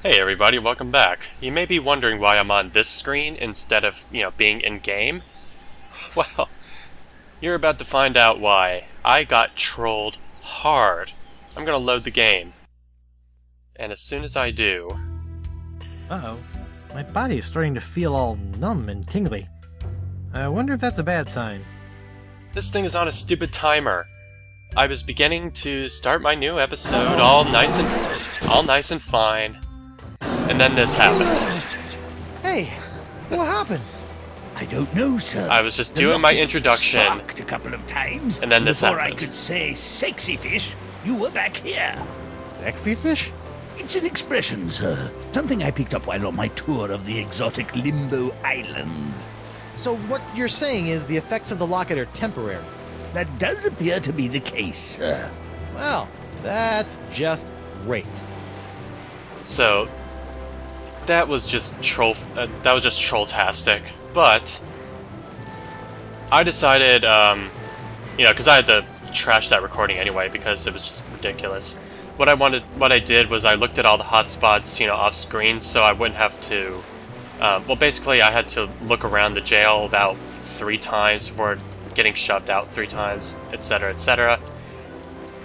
Hey everybody, welcome back. You may be wondering why I'm on this screen instead of, being in-game. Well, you're about to find out why. I got trolled hard. I'm gonna load the game. And as soon as I do... Uh-oh. My body is starting to feel all numb and tingly. I wonder if that's a bad sign. This thing is on a stupid timer. I was beginning to start my new episode all nice and fine. And then this happened. Hey, what happened? I don't know, sir. I was just doing my introduction, Sparked a couple of times, and then this before happened. I could say "sexy fish," you were back here. Sexy fish? It's an expression, sir. Something I picked up while on my tour of the exotic Limbo Islands. So what you're saying is the effects of the locket are temporary. That does appear to be the case, sir. Well, that's just great. So that was just troll-tastic. But I decided, because I had to trash that recording anyway because it was just ridiculous. What I did was I looked at all the hotspots, off screen, so I wouldn't have to. Basically, I had to look around the jail about 3 times before getting shoved out 3 times, etc., etc.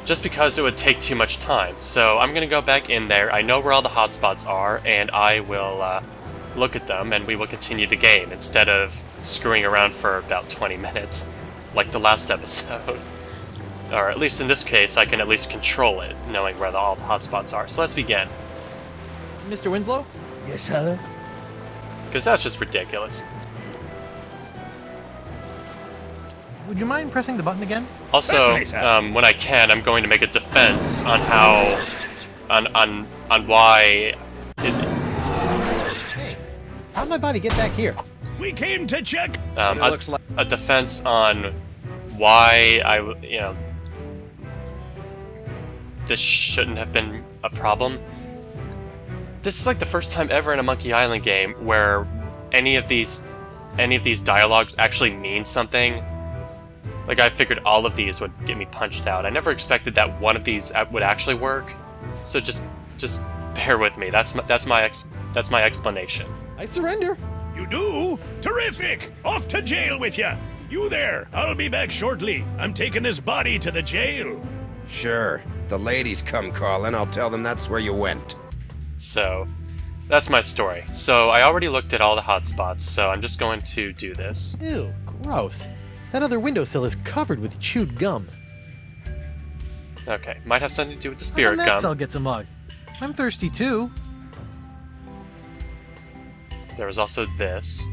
Just because it would take too much time. So I'm gonna go back in there. I know where all the hotspots are, and I will look at them, and we will continue the game instead of screwing around for about 20 minutes, like the last episode. Or at least in this case, I can at least control it, knowing where all the hotspots are. So let's begin. Mr. Winslow? Yes, sir. Because that's just ridiculous. Would you mind pressing the button again? Also, Certainly, sir. when I can, I'm going to make a defense on how, on why it, Hey, how'd my body get back here? We came to check. a defense on why this shouldn't have been a problem. This is like the first time ever in a Monkey Island game where any of these dialogues actually mean something. Like, I figured all of these would get me punched out. I never expected that one of these would actually work. So just bear with me. That's my explanation. I surrender. You do? Terrific! Off to jail with you! You there! I'll be back shortly. I'm taking this body to the jail. Sure. The ladies come calling, I'll tell them that's where you went. So, that's my story. So, I already looked at all the hotspots, so I'm just going to do this. Ew, gross. That other windowsill is covered with chewed gum. Okay, might have something to do with the How spirit come that gum. cell gets a mug? I'm thirsty too. There was also this.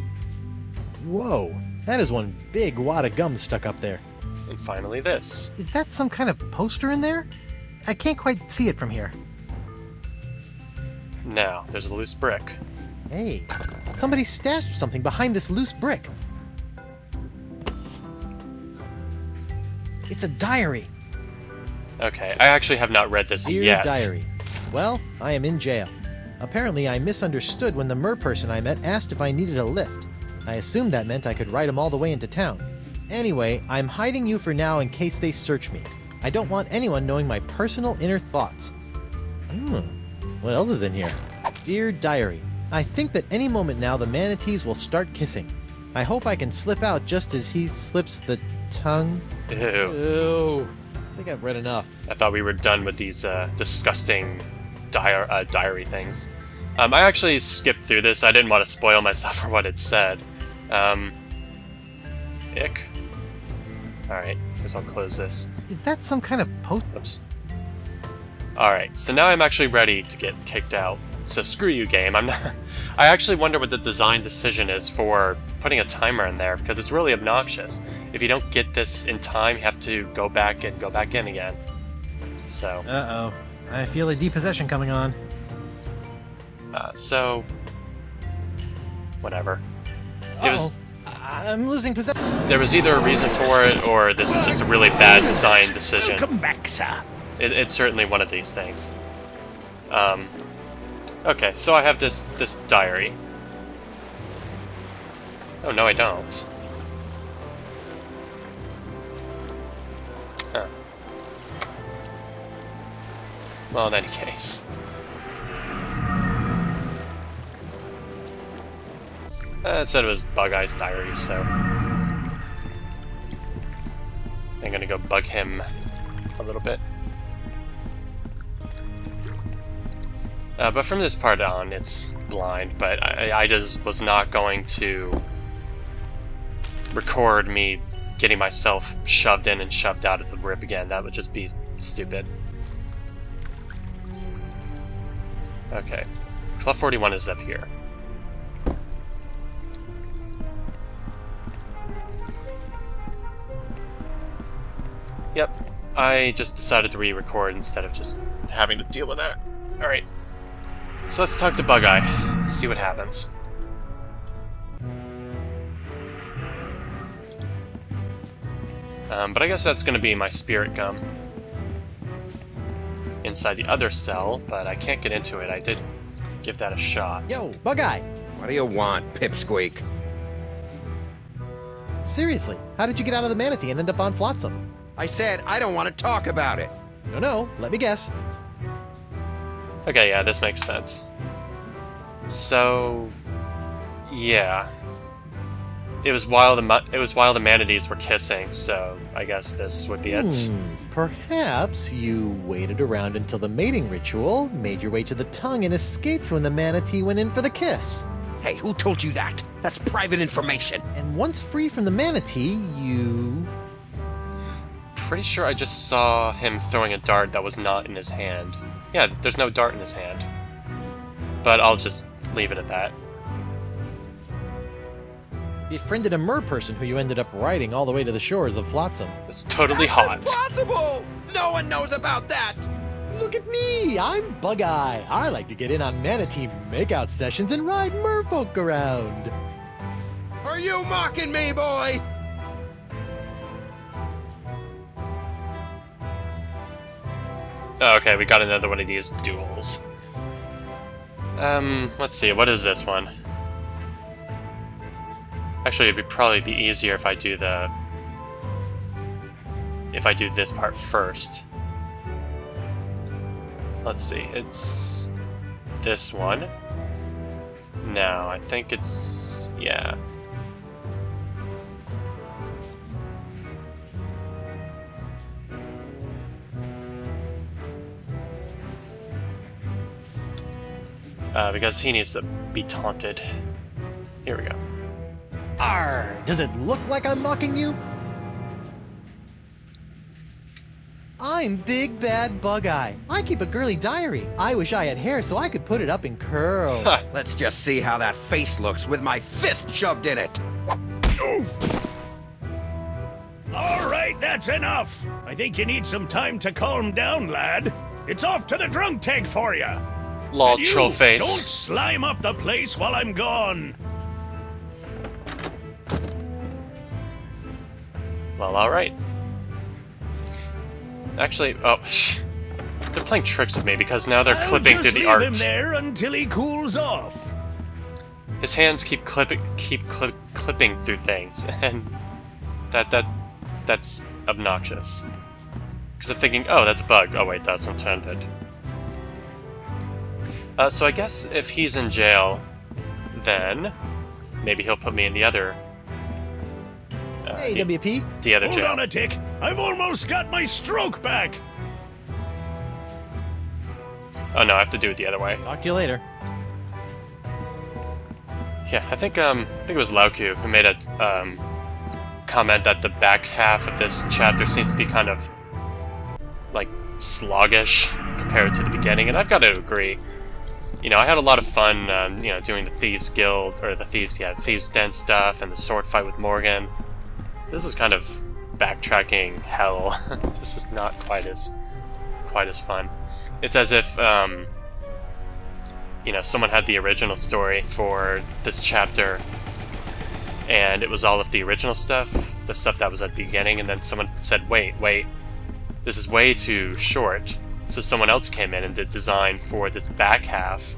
Whoa, that is one big wad of gum stuck up there. And finally this. Is that some kind of poster in there? I can't quite see it from here. Now, there's a loose brick. Hey, somebody stashed something behind this loose brick. It's a diary. Okay, I actually have not read this Dear yet. diary. Well, I am in jail. Apparently, I misunderstood when the mer person I met asked if I needed a lift. I assumed that meant I could ride him all the way into town. Anyway, I'm hiding you for now in case they search me. I don't want anyone knowing my personal inner thoughts. What else is in here? Dear diary, I think that any moment now the manatees will start kissing. I hope I can slip out just as he slips the tongue. Ew. Ew. I think I've read enough. I thought we were done with these disgusting diary things. I actually skipped through this. I didn't want to spoil myself for what it said. Ick. Alright, guess I'll close this. Is that some kind of post? Oops. Alright, so now I'm actually ready to get kicked out. So screw you, game. I'm not. I actually wonder what the design decision is for putting a timer in there, because it's really obnoxious. If you don't get this in time, you have to go back in again. So. Uh-oh. I feel a depossession coming on. So. Whatever. I'm losing possession. There was either a reason for it, or this is just a really bad design decision. Welcome back, sir. It's certainly one of these things. Okay, so I have this diary. Oh, no, I don't. Huh. Well, in any case. It said it was Bug Eye's diary, so I'm gonna go bug him a little bit. But from this part on, it's blind, but I just was not going to record me getting myself shoved in and shoved out at the rip again. That would just be stupid. Okay. Club 41 is up here. Yep. I just decided to re-record instead of just having to deal with that. Alright. So let's talk to Bug Eye. See what happens. But I guess that's going to be my spirit gum inside the other cell, but I can't get into it. I did give that a shot. Yo, Bug Eye! What do you want, Pipsqueak? Seriously, how did you get out of the manatee and end up on Flotsam? I said I don't want to talk about it. No, let me guess. Okay, yeah, this makes sense. So, yeah, it was while the manatees were kissing. So I guess this would be it. Perhaps you waited around until the mating ritual, made your way to the tongue, and escaped when the manatee went in for the kiss. Hey, who told you that? That's private information. And once free from the manatee, you... Pretty sure I just saw him throwing a dart that was not in his hand. Yeah, there's no dart in his hand. But I'll just leave it at that. befriended a mer person who you ended up riding all the way to the shores of Flotsam. It's totally That's hot. impossible! No one knows about that! Look at me! I'm Bug Eye. I like to get in on manatee makeout sessions and ride merfolk around. Are you mocking me, boy? Oh, okay, we got another one of these duels. Let's see, what is this one? Actually, it'd probably be easier if I do this part first. Let's see, it's this one. No, I think it's... yeah. Because he needs to be taunted. Here we go. Arr! Does it look like I'm mocking you? I'm Big Bad Bug Eye. I keep a girly diary. I wish I had hair so I could put it up in curls. Let's just see how that face looks with my fist shoved in it. Oof. All right, that's enough. I think you need some time to calm down, lad. It's off to the drunk tank for you. Lol, You, troll face. Don't slime up the place while I'm gone. Well, alright. Actually, oh, they're playing tricks with me because now they're clipping through the I'll art. just leave him there until he cools off. His hands keep clipping through things, and that's obnoxious. Because I'm thinking, oh, that's a bug. Oh wait, that's intended. So I guess if he's in jail, then maybe he'll put me in the other. Hey, WP. The other Hold jail. on a tick. I've almost got my stroke back. Oh no, I have to do it the other way. Talk to you later. Yeah, I think it was Lauku who made a comment that the back half of this chapter seems to be kind of like sluggish compared to the beginning, and I've got to agree. You know, I had a lot of fun, you know, doing the Thieves Guild or the Thieves Den stuff and the sword fight with Morgan. This is kind of backtracking hell. This is not quite as fun. It's as if you know, someone had the original story for this chapter, and it was all of the original stuff, the stuff that was at the beginning, and then someone said, wait, this is way too short. So someone else came in and did design for this back half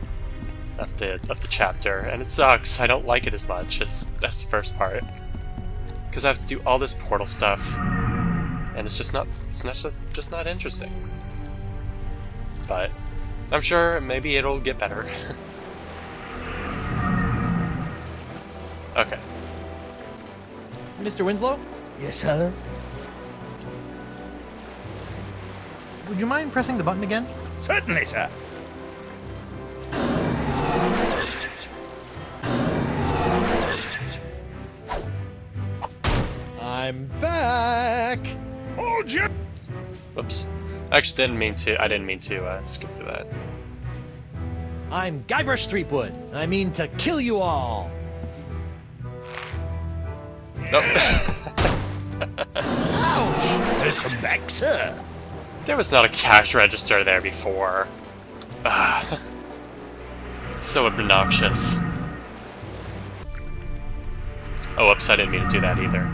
of the chapter, and it sucks. I don't like it as much as that's the first part, because I have to do all this portal stuff, and it's just not interesting. But I'm sure maybe it'll get better. Okay. Mr. Winslow, Yes, sir? would you mind pressing the button again? Certainly, sir. I'm back! Hold your... Whoops. I didn't mean to skip through that. I'm Guybrush Threepwood. I mean to kill you all! Nope. Welcome back, sir. There was not a cash register there before. Ah. So obnoxious. Oh, whoops, I didn't mean to do that either.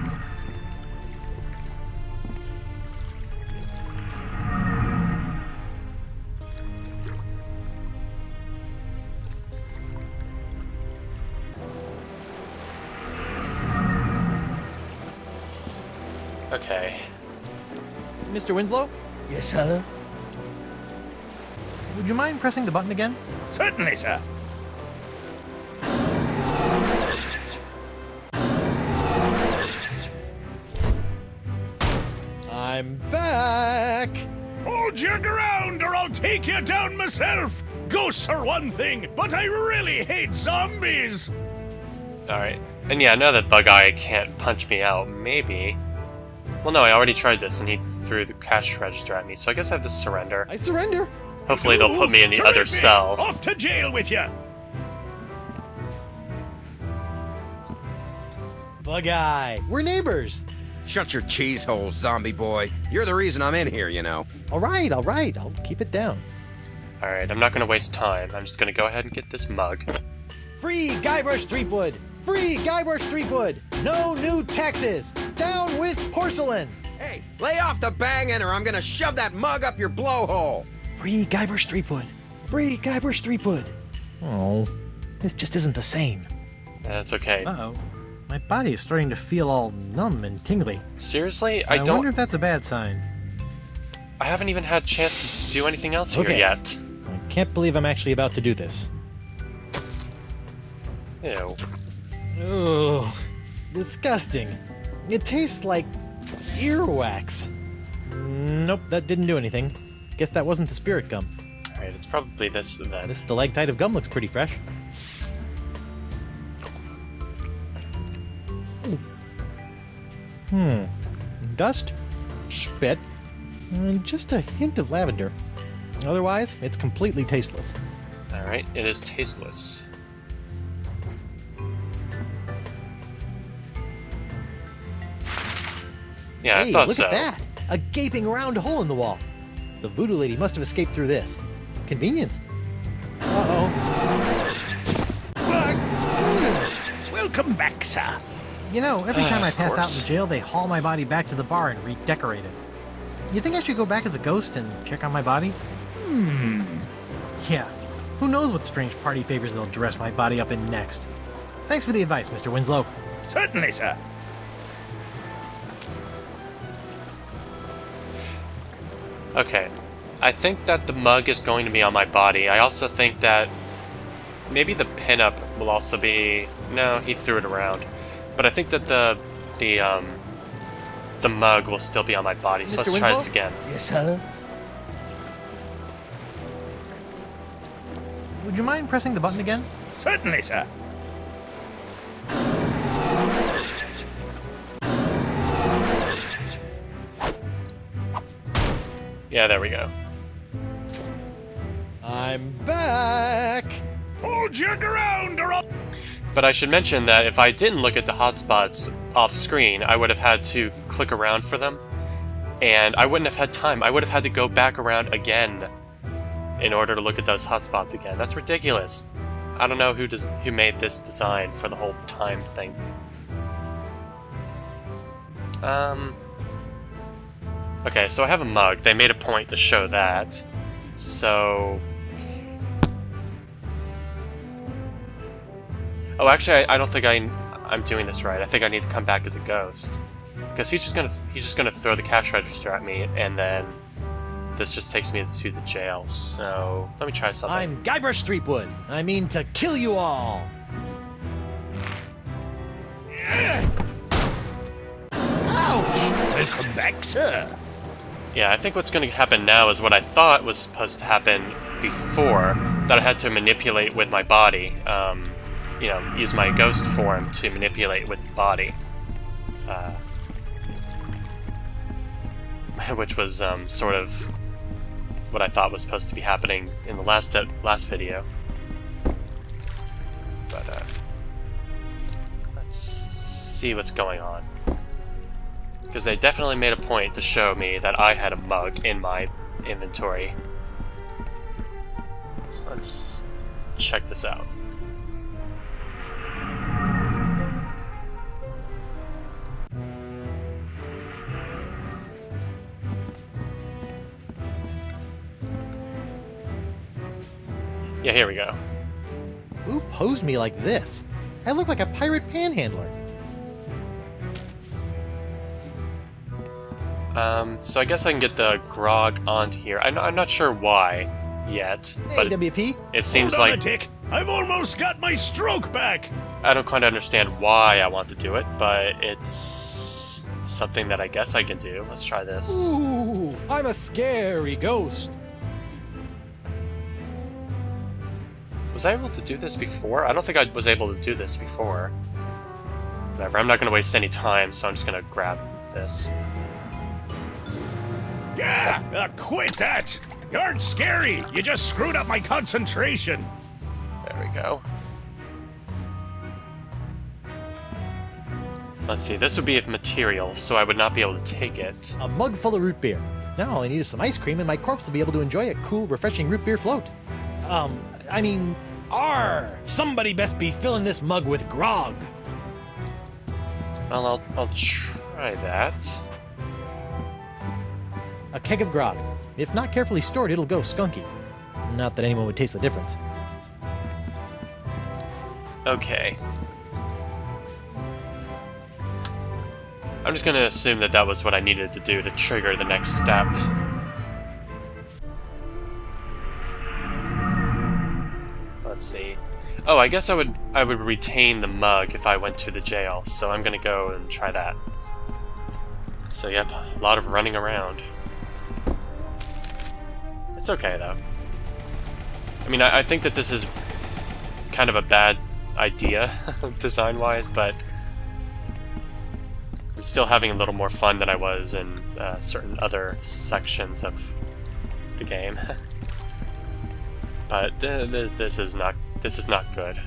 Okay. Mr. Winslow, Yes, sir? would you mind pressing the button again? Certainly, sir. I'm back! Hold your ground or I'll take you down myself. Ghosts are one thing, but I really hate zombies. Alright. And yeah, now that Bug Eye can't punch me out, maybe... Well, no, I already tried this and he threw the cash register at me, so I guess I have to surrender. I surrender! Hopefully they'll put me in the other Terrific. cell. Off to jail with you. Bug Eye, we're neighbors! Shut your cheese hole, zombie boy. You're the reason I'm in here, you know. Alright, I'll keep it down. Alright, I'm not gonna waste time. I'm just gonna go ahead and get this mug. Free Guybrush Threepwood! Free Guybrush Threepwood! No new taxes! Down with porcelain! Hey, lay off the banging or I'm gonna shove that mug up your blowhole. Free Guybrush Threepwood! Free Guybrush Threepwood! Oh, this just isn't the same. That's okay. Uh-oh. My body is starting to feel all numb and tingly. Seriously? I wonder if that's a bad sign. I haven't even had a chance to do anything else here Okay. yet. I can't believe I'm actually about to do this. Ew. Ugh. Disgusting. It tastes like earwax. Nope, that didn't do anything. Guess that wasn't the spirit gum. Alright, it's probably this then. This stalactite of gum looks pretty fresh. Dust, spit, and just a hint of lavender. Otherwise, it's completely tasteless. Alright, it is tasteless. Yeah, I Hey, thought look so. at that! A gaping round hole in the wall. The voodoo lady must have escaped through this. Convenient. Uh-oh. Welcome back, sir. You know, every time I Of pass out course. in jail, they haul my body back to the bar and redecorate it. You think I should go back as a ghost and check on my body? Yeah. Who knows what strange party favors they'll dress my body up in next. Thanks for the advice, Mr. Winslow. Certainly, sir. Okay. I think that the mug is going to be on my body. I also think that maybe the pinup will also be... No, he threw it around. But I think that the mug will still be on my body. So Mr. let's try this Winslow? again. Yes, sir? Would you mind pressing the button again? Certainly, sir. Yeah, there we go. I'm back! Hold your ground or I'll... But I should mention that if I didn't look at the hotspots off screen, I would have had to click around for them. And I wouldn't have had time. I would have had to go back around again in order to look at those hotspots again. That's ridiculous. I don't know who made this design for the whole time thing. Okay, so I have a mug. They made a point to show that. So... Oh, actually, I don't think I'm doing this right. I think I need to come back as a ghost. Because he's just gonna throw the cash register at me, and then this just takes me to the jail. So let me try something. I'm Guybrush Threepwood. I mean to kill you all! Welcome back, sir. Yeah, I think what's going to happen now is what I thought was supposed to happen before, that I had to manipulate with my body. You know, use my ghost form to manipulate with the body. Which was sort of what I thought was supposed to be happening in the last video. But let's see what's going on. Because they definitely made a point to show me that I had a mug in my inventory. So let's check this out. Yeah, here we go. Who posed me like this? I look like a pirate panhandler. So I guess I can get the grog onto here. I'm not sure why yet, Hey, but WP. it seems Hold on like a tick. I've almost got my stroke back. I don't quite understand why I want to do it, but it's something that I guess I can do. Let's try this. Ooh, I'm a scary ghost. Was I able to do this before? I don't think I was able to do this before. Whatever, I'm not going to waste any time, so I'm just going to grab this. Yeah, quit that. You aren't scary. You just screwed up my concentration. There we go. Let's see, this would be of material, so I would not be able to take it. A mug full of root beer. Now all I need is some ice cream and my corpse will be able to enjoy a cool, refreshing root beer float. Somebody best be filling this mug with grog. Well, I'll try that. A keg of grog. If not carefully stored, it'll go skunky. Not that anyone would taste the difference. Okay. I'm just gonna assume that that was what I needed to do to trigger the next step. Let's see. Oh, I guess I would retain the mug if I went to the jail, so I'm gonna go and try that. So yep, a lot of running around. It's okay though. I mean, I think that this is kind of a bad idea, design-wise, but I'm still having a little more fun than I was in certain other sections of the game. But this is not good.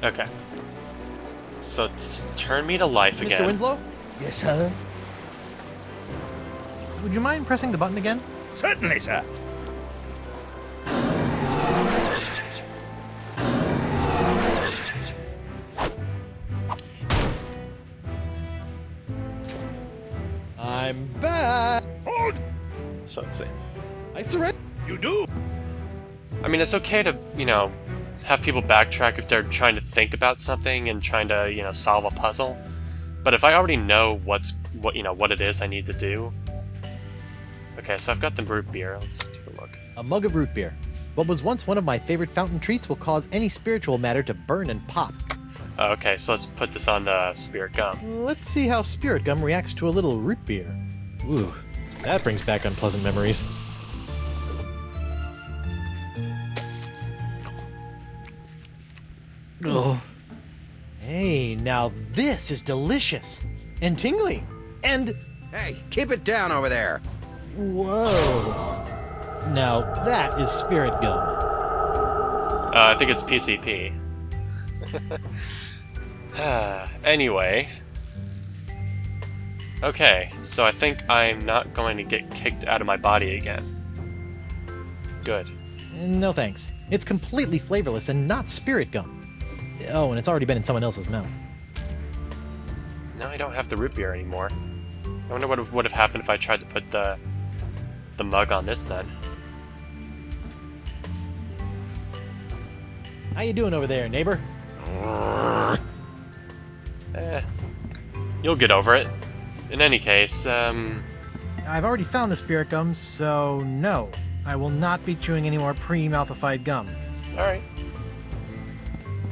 Okay. So turn me to life again. Mr. Winslow, Yes, sir. would you mind pressing the button again? Certainly, sir. I'm back. Hold. So let's see. I surrender. You do. I mean, it's okay to, you know, have people backtrack if they're trying to think about something and trying to, you know, solve a puzzle. But if I already know what it is I need to do. Okay, so I've got the root beer. Let's take a look. A mug of root beer. What was once one of my favorite fountain treats will cause any spiritual matter to burn and pop. Okay, so let's put this on the spirit gum. Let's see how spirit gum reacts to a little root beer. Ooh, that brings back unpleasant memories. Oh, Hey, now this is delicious. And tingly. And Hey, keep it down over there. whoa. Now that is spirit gum. I think it's PCP. Anyway. Okay, so I think I'm not going to get kicked out of my body again. Good. No thanks. It's completely flavorless and not spirit gum. Oh, and it's already been in someone else's mouth. Now I don't have the root beer anymore. I wonder what would have happened if I tried to put the mug on this then. How you doing over there, neighbor? You'll get over it. In any case, I've already found the spirit gum, so no. I will not be chewing any more pre-malthified gum. alright.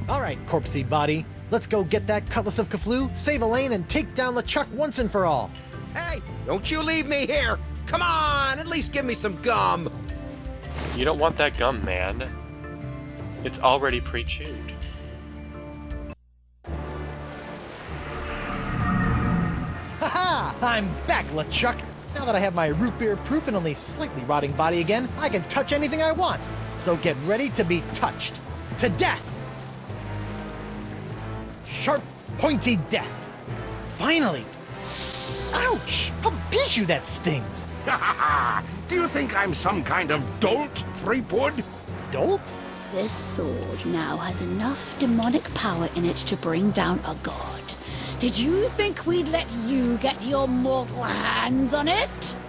Alright, corpsey body. Let's go get that Cutlass of Cthulhu, save Elaine, and take down LeChuck once and for all. Hey, don't you leave me here! Come on, at least give me some gum! You don't want that gum, man. It's already pre-chewed. Haha! I'm back, LeChuck! Now that I have my root beer proof and only slightly rotting body again, I can touch anything I want! So get ready to be touched! To death! Sharp, pointy death! Finally! Ouch! How Bijou that stings! Do you think I'm some kind of dolt, Threepwood? Dolt? This sword now has enough demonic power in it to bring down a god. Did you think we'd let you get your mortal hands on it?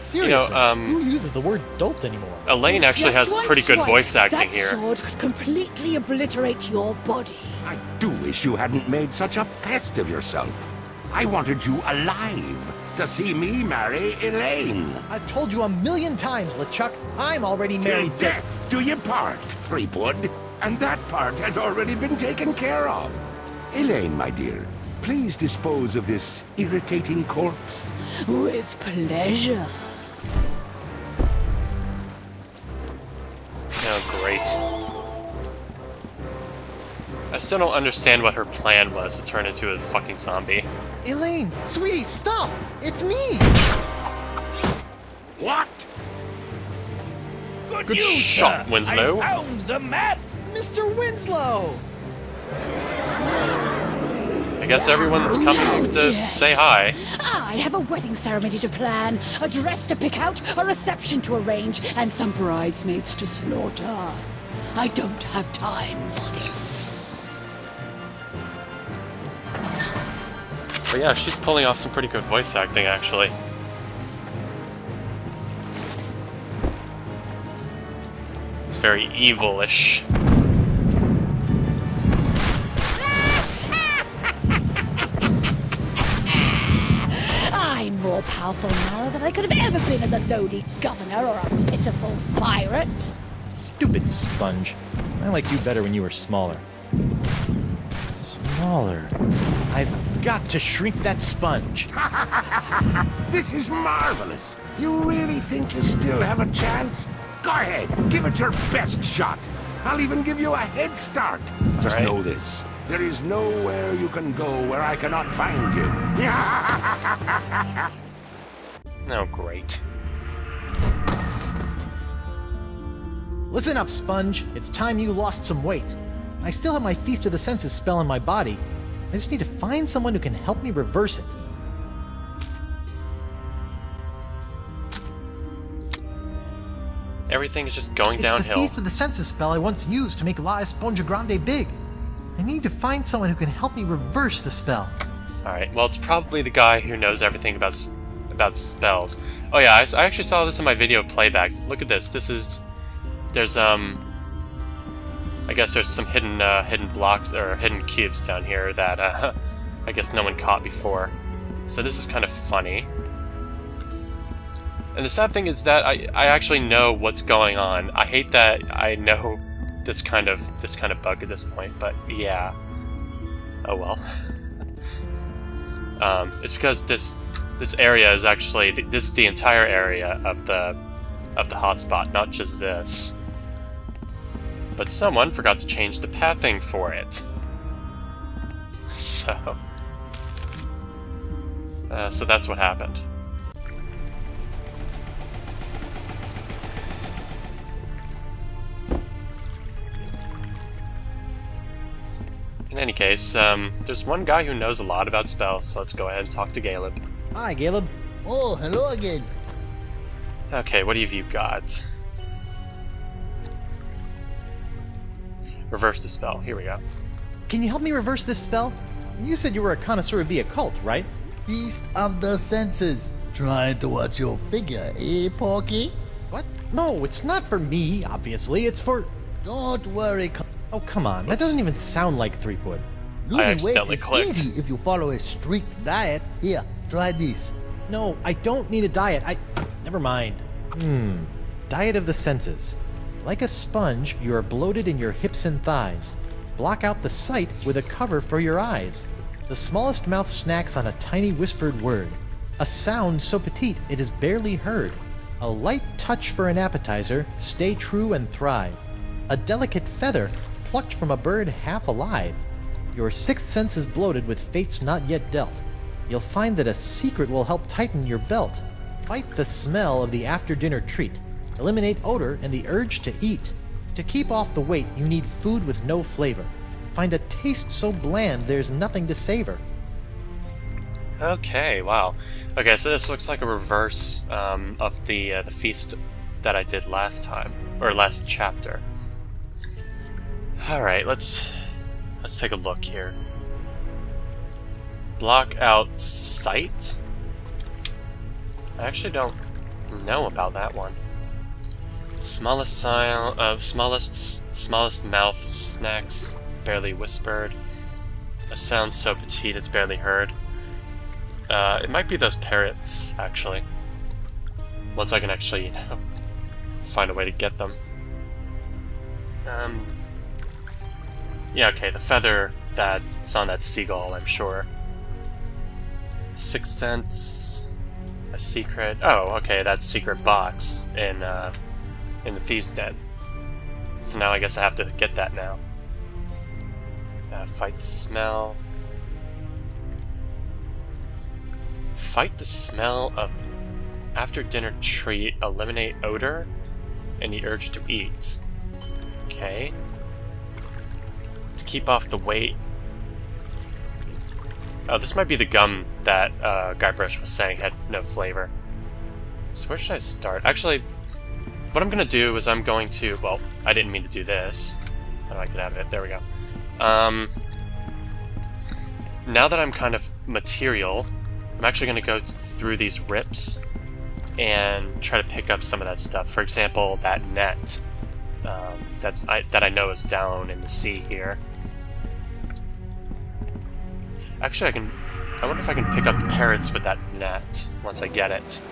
Seriously, You know, who uses the word dolt anymore? Elaine actually has Just one pretty good swipe, voice acting that here. sword could completely obliterate your body. I do wish you hadn't made such a pest of yourself. I wanted you alive to see me marry Elaine. I've told you a million times, LeChuck, I'm already Till married to... death do you part, Threepwood. And that part has already been taken care of. Elaine, my dear, please dispose of this irritating corpse. With pleasure. Oh, great. I still don't understand what her plan was to turn into a fucking zombie. Elaine, sweetie, stop! It's me! What? Good Good news, shot, sir. Winslow. I found the map. Mr. Winslow! I guess everyone's coming to say hi. I have a wedding ceremony to plan, a dress to pick out, a reception to arrange, and some bridesmaids to slaughter. I don't have time for this. But yeah, she's pulling off some pretty good voice acting, actually. It's very evil-ish. I'm more powerful now than I could have ever been as a lowly governor or a pitiful pirate. Stupid sponge. I liked you better when you were smaller. Smaller. I've got to shrink that sponge. This is marvelous. You really think you still have a chance? Go ahead, give it your best shot. I'll even give you a head start. Just right. know this. There is nowhere you can go where I cannot find you. Oh, great. Listen up, Sponge. It's time you lost some weight. I still have my Feast of the Senses spell in my body. I just need to find someone who can help me reverse it. Everything is just going It's downhill. the Feast of the Senses spell I once used to make La Esponja Grande big. I need to find someone who can help me reverse the spell. Alright, well, it's probably the guy who knows everything about spells. Oh yeah, I actually saw this in my video playback. Look at this. There's, I guess there's some hidden blocks, or hidden cubes down here that, I guess no one caught before. So this is kind of funny. And the sad thing is that I actually know what's going on. I hate that I know this kind of bug at this point, but yeah. Oh well. It's because this area is actually this is the entire area of the hotspot, not just this. But someone forgot to change the pathing for it. So that's what happened. In any case, there's one guy who knows a lot about spells, so let's go ahead and talk to Caleb. Hi, Caleb. Oh, hello again. Okay, what have you got? Reverse the spell. Here we go. Can you help me reverse this spell? You said you were a connoisseur of the occult, right? Feast of the Senses. Trying to watch your figure, eh, Porky? What? No, it's not for me, obviously. It's for... Don't worry. Oh, come on. That doesn't even sound like Threepwood. Losing weight accidentally is clicked. easy if you follow a strict diet. Here, try this. No, I don't need a diet. Never mind. Diet of the senses. Like a sponge, you are bloated in your hips and thighs. Block out the sight with a cover for your eyes. The smallest mouth snacks on a tiny whispered word. A sound so petite it is barely heard. A light touch for an appetizer, stay true and thrive. A delicate feather, plucked from a bird half alive. Your sixth sense is bloated with fates not yet dealt. You'll find that a secret will help tighten your belt. Fight the smell of the after-dinner treat. Eliminate odor and the urge to eat. To keep off the weight, you need food with no flavor. Find a taste so bland there's nothing to savor. Okay, wow. Okay, so this looks like a reverse of the feast that I did last time, or last chapter. All right, let's take a look here. Block out sight. I actually don't know about that one. Smallest mouth snacks, barely whispered. A sound so petite it's barely heard. It might be those parrots, actually. Once I can actually, you know, find a way to get them. Yeah, okay, the feather that's on that seagull, I'm sure. Sixth sense, a secret. Oh, okay, that secret box in the thieves' den. So now I guess I have to get that now. Fight the smell. Fight the smell of after-dinner treat. Eliminate odor and the urge to eat. Okay. To keep off the weight. Oh, this might be the gum that Guybrush was saying had no flavor. So where should I start? Actually, what I'm going to do is I'm going to... Well, I didn't mean to do this. How do I get out of it? There we go. Now that I'm kind of material, I'm actually going to go through these rips and try to pick up some of that stuff. For example, that net that I know is down in the sea here. Actually, I wonder if I can pick up the parrots with that net once I get it.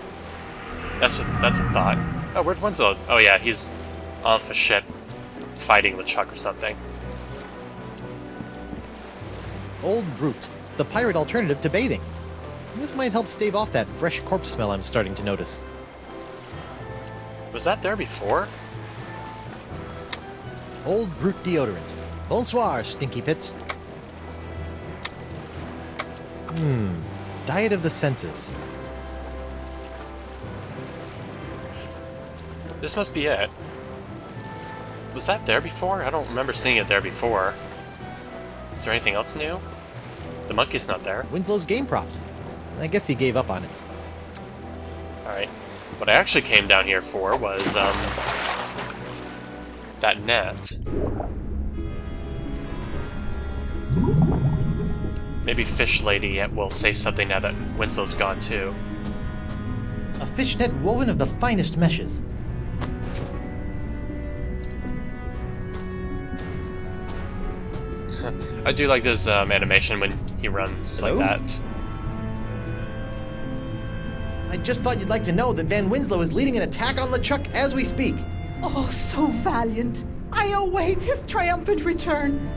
That's a thought. Oh, where'd Winslow? Oh yeah, he's off a ship fighting LeChuck or something. Old Brute, the pirate alternative to bathing. This might help stave off that fresh corpse smell I'm starting to notice. Was that there before? Old Brute deodorant. Bonsoir, stinky pits. Diet of the senses. This must be it. Was that there before? I don't remember seeing it there before. Is there anything else new? The monkey's not there. Winslow's game props. I guess he gave up on it. Alright. What I actually came down here for was, that net. Maybe Fish Lady will say something now that Winslow's gone too. A fishnet woven of the finest meshes. I do like this animation when he runs Hello? like that. I just thought you'd like to know that Van Winslow is leading an attack on LeChuck as we speak. Oh, so valiant. I await his triumphant return.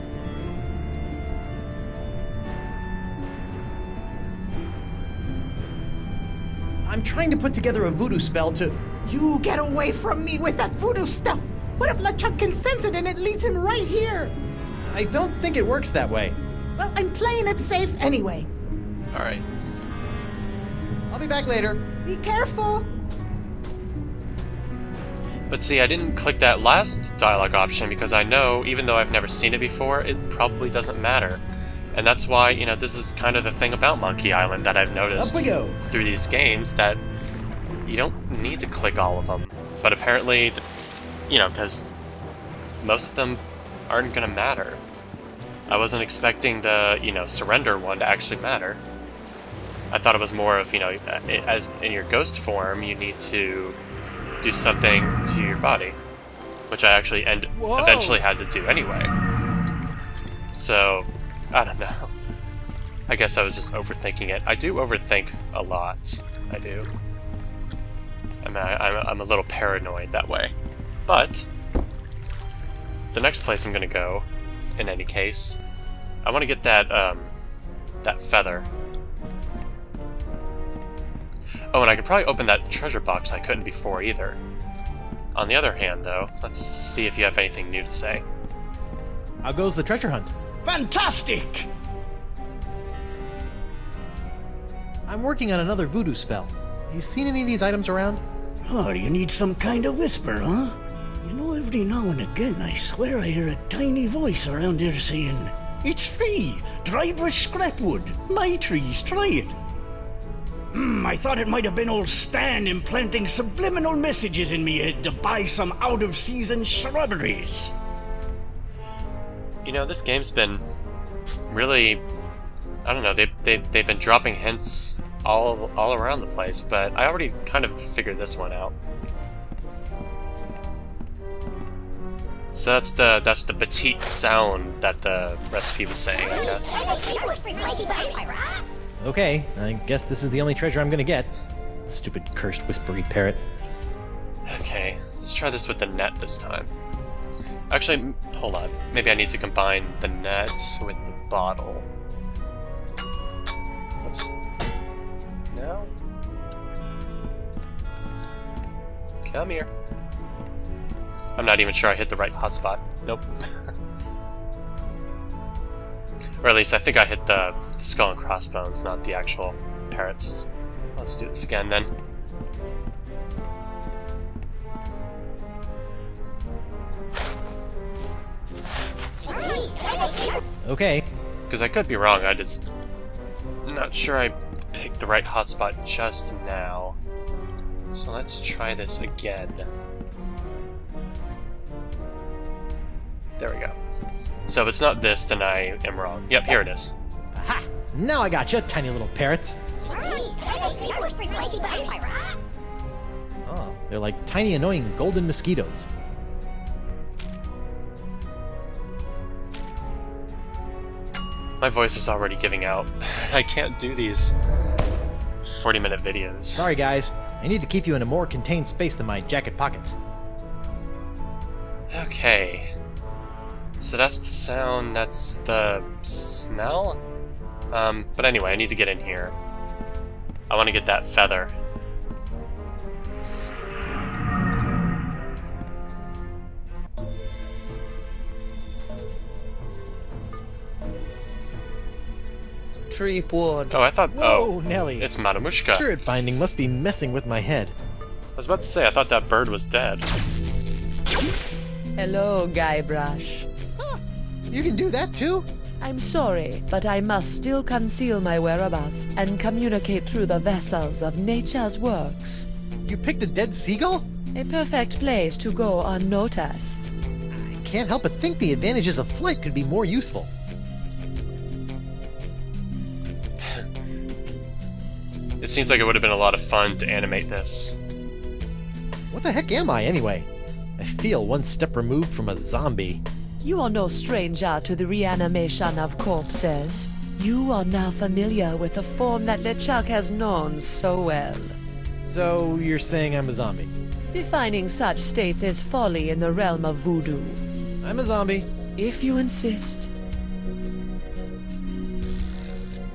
I'm trying to put together a voodoo spell to... You get away from me with that voodoo stuff. What if LeChuck can sense it and it leads him right here? I don't think it works that way. Well, I'm playing it safe anyway. Alright. I'll be back later. Be careful. But see, I didn't click that last dialogue option because I know, even though I've never seen it before, it probably doesn't matter. And that's why, you know, this is kind of the thing about Monkey Island that I've noticed Up we go. through these games, that you don't need to click all of them. But apparently, you know, because most of them aren't going to matter. I wasn't expecting the, you know, surrender one to actually matter. I thought it was more of, you know, as in your ghost form, you need to do something to your body, which I actually Whoa. eventually had to do anyway. So, I don't know. I guess I was just overthinking it. I do overthink a lot. I do. I'm a little paranoid that way. But the next place I'm gonna go, in any case, I want to get that that feather. Oh, and I could probably open that treasure box I couldn't before either. On the other hand, though, let's see if you have anything new to say. How goes the treasure hunt? Fantastic! I'm working on another voodoo spell. You seen any of these items around? Oh, you need some kind of whisper, huh? You know, every now and again, I swear I hear a tiny voice around here saying, "It's free! Guybrush scrapwood! My trees, try it!" I thought it might have been old Stan implanting subliminal messages in me head to buy some out-of-season shrubberies. You know, this game's been really... I don't know, they've been dropping hints all around the place, but I already kind of figured this one out. So that's the petite sound that the recipe was saying, I guess. Okay, I guess this is the only treasure I'm gonna get. Stupid cursed whispery parrot. Okay, let's try this with the net this time. Actually, hold on. Maybe I need to combine the net with the bottle. Oops. No? Come here. I'm not even sure I hit the right hotspot. Nope. Or at least I think I hit the skull and crossbones, not the actual parrots. Let's do this again then. Okay. Because I could be wrong, I just... not sure I picked the right hotspot just now. So let's try this again. There we go. So if it's not this, then I am wrong. Yep, here it is. Aha! Now I got you, tiny little parrots. Oh, they're like tiny annoying golden mosquitoes. My voice is already giving out. I can't do these 40-minute videos. Sorry guys, I need to keep you in a more contained space than my jacket pockets. Okay. So that's the sound, that's the smell? But anyway, I need to get in here. I want to get that feather. Treepwood. Oh, I thought... Whoa, oh, Nelly. it's Matamushka. Spirit binding must be messing with my head. I was about to say, I thought that bird was dead. Hello, Guybrush. Huh, you can do that too? I'm sorry, but I must still conceal my whereabouts and communicate through the vessels of nature's works. You picked a dead seagull? A perfect place to go unnoticed. I can't help but think the advantages of flight could be more useful. It seems like it would have been a lot of fun to animate this. What the heck am I, anyway? I feel one step removed from a zombie. You are no stranger to the reanimation of corpses. You are now familiar with the form that LeChuck has known so well. So, you're saying I'm a zombie? Defining such states is folly in the realm of voodoo. I'm a zombie. If you insist.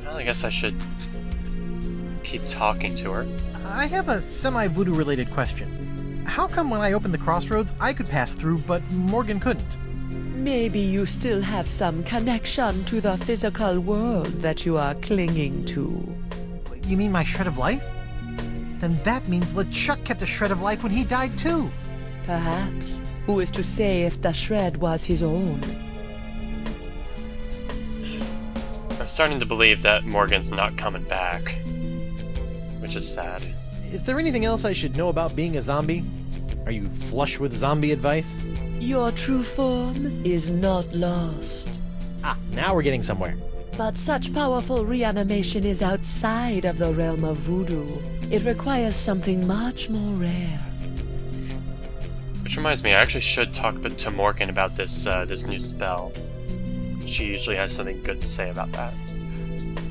Well, I guess I should keep talking to her. I have a semi-voodoo related question. How come when I opened the crossroads, I could pass through, but Morgan couldn't? Maybe you still have some connection to the physical world that you are clinging to. You mean my shred of life? Then that means LeChuck kept a shred of life when he died too. Perhaps. Who is to say if the shred was his own? I'm starting to believe that Morgan's not coming back. Which is sad. Is there anything else I should know about being a zombie? Are you flush with zombie advice? Your true form is not lost. Ah, now we're getting somewhere. But such powerful reanimation is outside of the realm of voodoo. It requires something much more rare. Which reminds me, I actually should talk to Morgan about this this new spell. she usually has something good to say about that.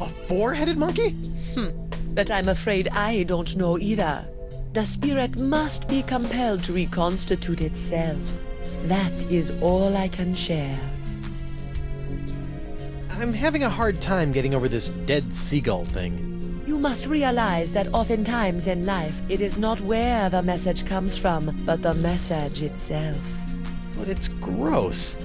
A four-headed monkey? But I'm afraid I don't know either. The spirit must be compelled to reconstitute itself. That is all I can share. I'm having a hard time getting over this dead seagull thing. You must realize that oftentimes in life, it is not where the message comes from, but the message itself. But it's gross.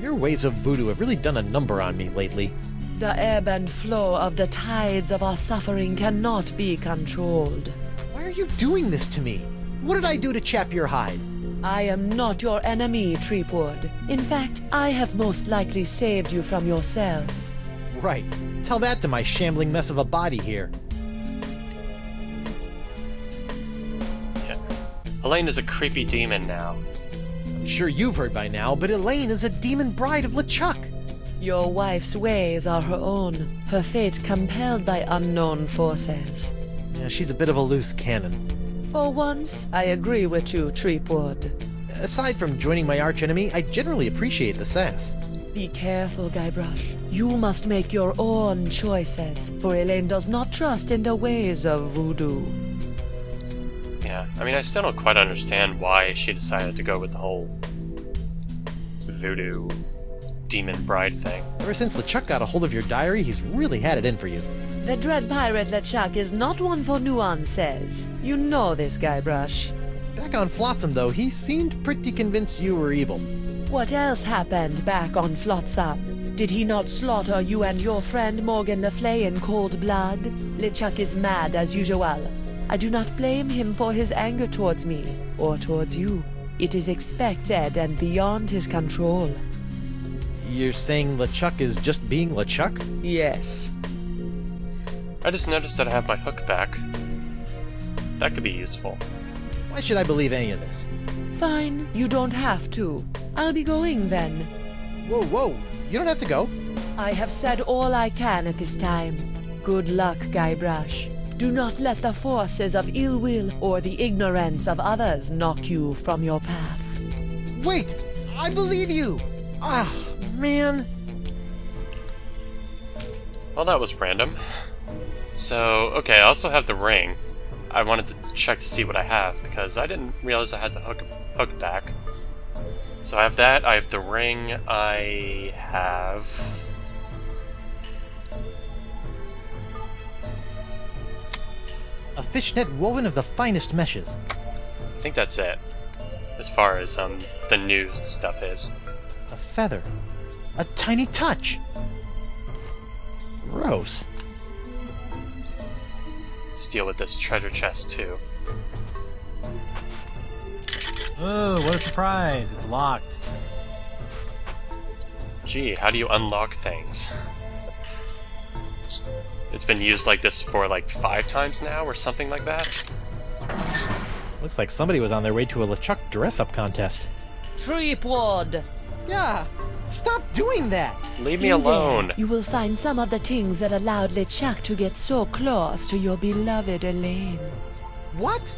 Your ways of voodoo have really done a number on me lately. The ebb and flow of the tides of our suffering cannot be controlled. Why are you doing this to me? What did I do to chap your hide? I am not your enemy, Treepwood. In fact, I have most likely saved you from yourself. Right. Tell that to my shambling mess of a body here. Yeah. Elaine is a creepy demon now. I'm sure you've heard by now, but Elaine is a demon bride of LeChuck. Your wife's ways are her own, her fate compelled by unknown forces. Yeah, she's a bit of a loose cannon. For once, I agree with you, Treepwood. Aside from joining my archenemy, I generally appreciate the sass. Be careful, Guybrush. You must make your own choices, for Elaine does not trust in the ways of voodoo. Yeah, I mean, I still don't quite understand why she decided to go with the whole voodoo demon bride thing. Ever since LeChuck got a hold of your diary, he's really had it in for you. The dread pirate LeChuck is not one for nuances. You know this, Guybrush. Back on Flotsam, though, he seemed pretty convinced you were evil. What else happened back on Flotsam? Did he not slaughter you and your friend Morgan Le Fay in cold blood? LeChuck is mad as usual. I do not blame him for his anger towards me, or towards you. It is expected and beyond his control. You're saying LeChuck is just being LeChuck? Yes. I just noticed that I have my hook back. That could be useful. Why should I believe any of this? Fine, you don't have to. I'll be going then. Whoa, whoa, you don't have to go. I have said all I can at this time. Good luck, Guybrush. Do not let the forces of ill will or the ignorance of others knock you from your path. Wait! I believe you! Ah, man. Well, that was random. So, okay, I also have the ring. I wanted to check to see what I have, because I didn't realize I had the hook back. So I have that, I have the ring, I have... A fishnet woven of the finest meshes. I think that's it, as far as the new stuff is. A feather. A tiny touch. Gross. Let's deal with this treasure chest too. Oh, what a surprise! It's locked. Gee, how do you unlock things? It's been used like this for like 5 times now, or something like that? Looks like somebody was on their way to a LeChuck dress-up contest. Treepwood! Yeah! Stop doing that! Leave me In alone! there, you will find some of the things that allowed LeChuck to get so close to your beloved Elaine. What?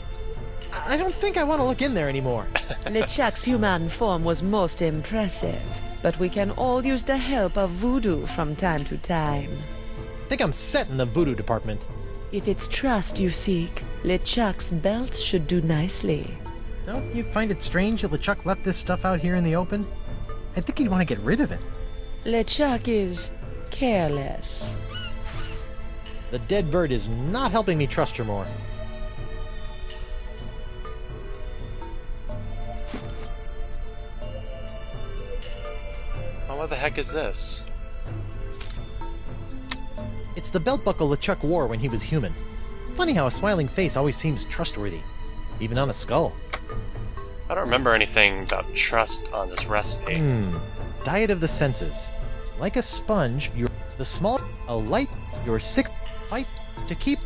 I don't think I want to look in there anymore. LeChuck's human form was most impressive, but we can all use the help of voodoo from time to time. I think I'm set in the voodoo department. If it's trust you seek, LeChuck's belt should do nicely. Don't you find it strange that LeChuck left this stuff out here in the open? I think he'd want to get rid of it. LeChuck is careless. The dead bird is not helping me trust her more. Oh, what the heck is this? It's the belt buckle LeChuck wore when he was human. Funny how a smiling face always seems trustworthy, even on a skull. I don't remember anything about trust on this recipe. Diet of the senses. Like a sponge, you're the small, a light, your sick fight to keep.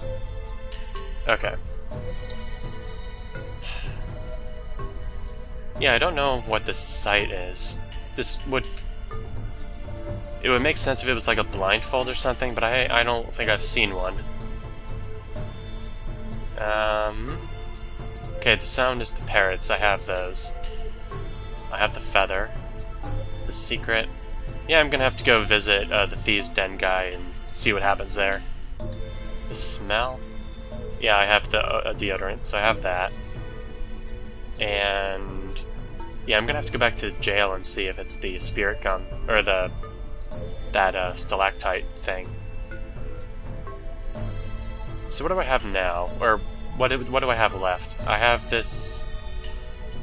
Okay. Yeah, I don't know what this site is. This would... It would make sense if it was like a blindfold or something, but I don't think I've seen one. Okay, the sound is the parrots. I have those. I have the feather. The secret. Yeah, I'm gonna have to go visit the Thieves' Den guy and see what happens there. The smell? Yeah, I have the deodorant, so I have that. And yeah, I'm gonna have to go back to jail and see if it's the spirit gum or that stalactite thing. So what do I have now, or what do I have left? I have this.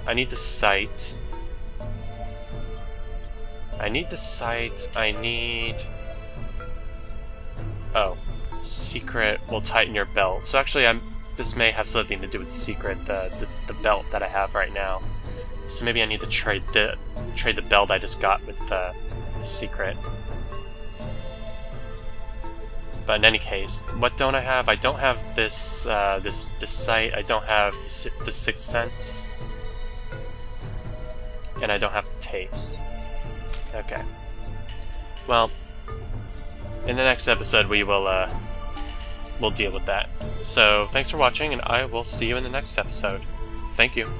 I need the sight. I need the sight. I need. Oh, secret will tighten your belt. So actually, this may have something to do with the secret, the belt that I have right now. So maybe I need to trade the belt I just got with the secret. But in any case, what don't I have? I don't have this this sight. I don't have the sixth sense, and I don't have the taste. Okay. Well, in the next episode we will we'll deal with that. So thanks for watching, and I will see you in the next episode. Thank you.